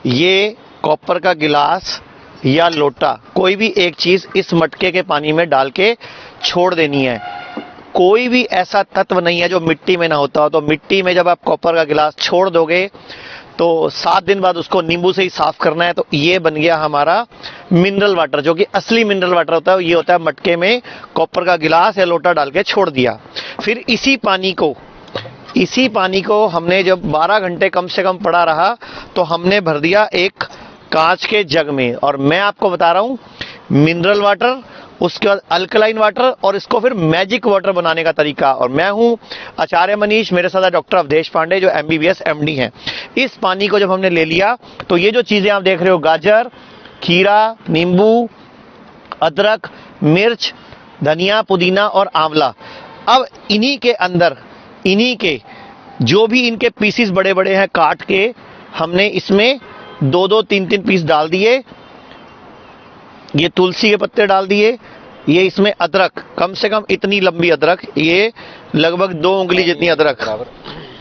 ये कॉपर का गिलास या लोटा, कोई भी एक चीज इस मटके के पानी में डाल के छोड़ देनी है। कोई भी ऐसा तत्व नहीं है जो मिट्टी में ना होता हो। तो मिट्टी में जब आप कॉपर का गिलास छोड़ दोगे तो 7 दिन बाद उसको नींबू से ही साफ करना है। तो ये बन गया हमारा मिनरल वाटर, जो कि असली मिनरल वाटर होता है। ये होता है मटके में कॉपर का गिलास या लोटा डाल के छोड़ दिया। फिर इसी पानी को हमने जब 12 घंटे कम से कम पड़ा रहा तो हमने भर दिया एक कांच के जग में। और मैं आपको बता रहा हूं मिनरल वाटर, उसके बाद अल्कलाइन वाटर और इसको फिर मैजिक वाटर बनाने का तरीका। और मैं हूं आचार्य मनीष, मेरे साथ डॉक्टर अवधेश पांडे जो MBBS MD हैं। इस पानी को जब हमने ले लिया तो ये जो चीजें आप देख रहे हो, गाजर, खीरा, नींबू, अदरक, मिर्च, धनिया, पुदीना और आंवला, अब इन्हीं के जो भी इनके पीसीस बड़े बड़े हैं काट के हमने इसमें 2-2, 3-3 पीस डाल दिए। ये तुलसी के पत्ते डाल दिए। ये इसमें अदरक, कम से कम इतनी लंबी अदरक, ये लगभग 2 उंगली जितनी अदरक,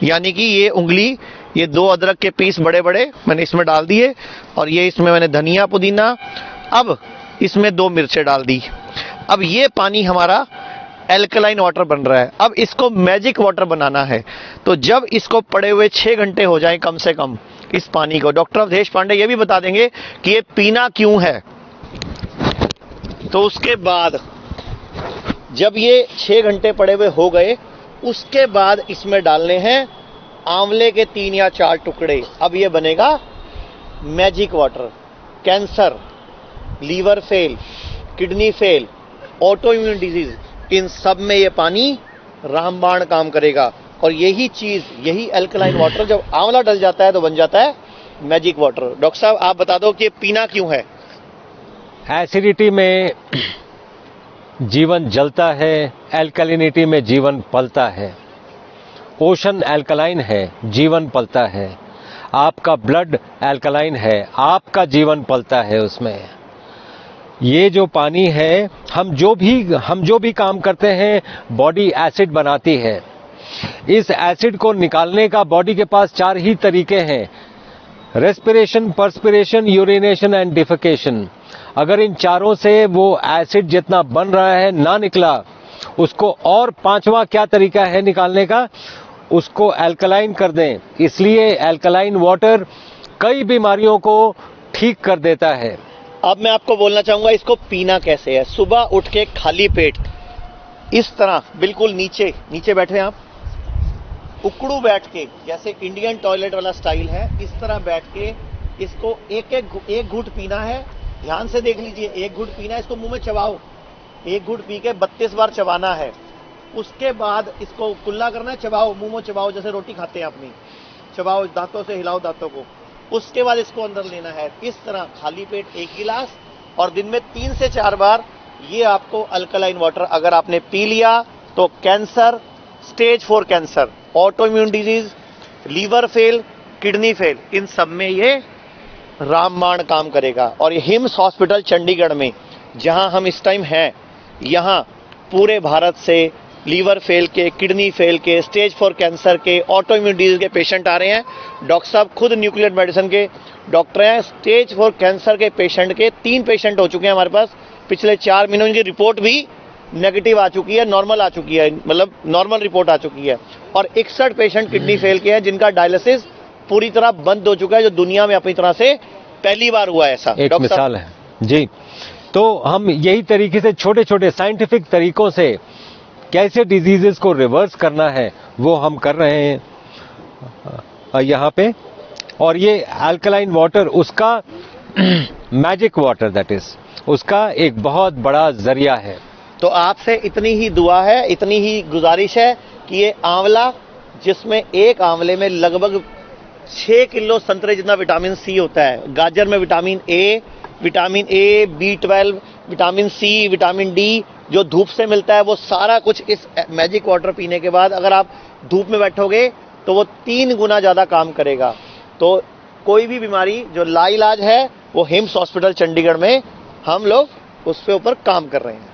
यानी कि ये उंगली, ये 2 अदरक के पीस बड़े बड़े मैंने इसमें डाल दिए। और ये इसमें मैंने धनिया, पुदीना, अब इसमें 2 मिर्चें डाल दी। अब ये पानी हमारा एल्कलाइन वाटर बन रहा है। अब इसको मैजिक वाटर बनाना है। तो जब इसको पड़े हुए 6 घंटे हो जाएं कम से कम इस पानी को, डॉक्टर अवधेश पांडे ये भी बता देंगे कि ये पीना क्यों है। तो उसके बाद जब ये 6 घंटे पड़े हुए हो गए, उसके बाद इसमें डालने हैं आंवले के 3 या 4 टुकड़े। अब ये बनेगा magic water. Cancer, liver fail, kidney fail, auto immune disease, इन सब में ये पानी रामबाण काम करेगा। और यही चीज, यही अल्कलाइन वाटर जब आंवला डल जाता है तो बन जाता है मैजिक वाटर। डॉक्टर साहब आप बता दो कि ये पीना क्यों है। एसिडिटी में जीवन जलता है, एल्कलिनिटी में जीवन पलता है। ओशन एल्कलाइन है, जीवन पलता है। आपका ब्लड एल्कलाइन है, आपका जीवन पलता है उसमें। ये जो पानी है, हम जो भी काम करते हैं बॉडी एसिड बनाती है। इस एसिड को निकालने का बॉडी के पास 4 ही तरीके हैं, respiration, perspiration, urination and defecation. अगर इन चारों से वो एसिड जितना बन रहा है ना निकला, उसको और 5वां क्या तरीका है निकालने का, उसको अल्कलाइन कर दें। इसलिए अल्कलाइन वाटर कई बीमारियों को ठीक कर देता है। अब मैं आपको बोलना चाहूंगा इसको पीना कैसे है। सुबह उठ के खाली पेट इस तरह बिल्कुल नीचे बैठे आप, उकड़ू बैठ के, जैसे इंडियन टॉयलेट वाला स्टाइल है, इस तरह बैठ के इसको एक घूंट पीना है। ध्यान से देख लीजिए, 1 घूंट पीना है, इसको मुंह में चबाओ। 1 घूंट पी के 32 बार चबाना है। उसके बाद इसको कुल्ला करना है, चबाओ, मुंह में चबाओ, जैसे रोटी खाते हैं अपनी, चबाओ, दांतों से हिलाओ दांतों को। उसके बाद इसको अंदर लेना है इस तरह खाली पेट 1 गिलास, और दिन में 3 से 4 बार ये आपको अल्कलाइन वाटर अगर आपने पी लिया तो cancer, stage 4 cancer, auto immune disease, liver fail, kidney fail, इन सब में ये रामबाण काम करेगा। और ये हिम्स हॉस्पिटल चंडीगढ़ में जहां हम इस टाइम हैं, यहां पूरे भारत से लीवर फेल के, किडनी फेल के, स्टेज 4 कैंसर के, ऑटो इम्यून डिजीज के पेशेंट आ रहे हैं। डॉक्टर साहब खुद न्यूक्लियर मेडिसिन के डॉक्टर हैं। स्टेज 4 कैंसर के पेशेंट के 3 पेशेंट हो चुके हैं हमारे पास पिछले 4 महीनों। इनकी रिपोर्ट भी नेगेटिव आ चुकी है, नॉर्मल आ चुकी है, मतलब नॉर्मल रिपोर्ट आ चुकी है। और 61 पेशेंट किडनी फेल के हैं जिनका डायलिसिस पूरी तरह बंद हो चुका है, जो दुनिया में अपनी तरह से पहली बार हुआ है ऐसा। एक मिसाल है जी। तो हम यही तरीके से छोटे छोटे साइंटिफिक तरीकों से कैसे डिजीजेस को रिवर्स करना है वो हम कर रहे हैं यहाँ पे। और ये अल्कलाइन वाटर उसका मैजिक वाटर, दैट इज उसका एक बहुत बड़ा जरिया है। तो आपसे इतनी ही दुआ है, इतनी ही गुजारिश है कि ये आंवला, जिसमें एक आंवले में लगभग 6 किलो संतरे जितना विटामिन सी होता है, गाजर में vitamin A, B12, vitamin C, vitamin D जो धूप से मिलता है, वो सारा कुछ इस मैजिक वाटर पीने के बाद अगर आप धूप में बैठोगे तो वो 3 गुना ज्यादा काम करेगा। तो कोई भी बीमारी जो लाइलाज है वो हिम्स हॉस्पिटल चंडीगढ़ में हम लोग उस पे ऊपर काम कर रहे हैं।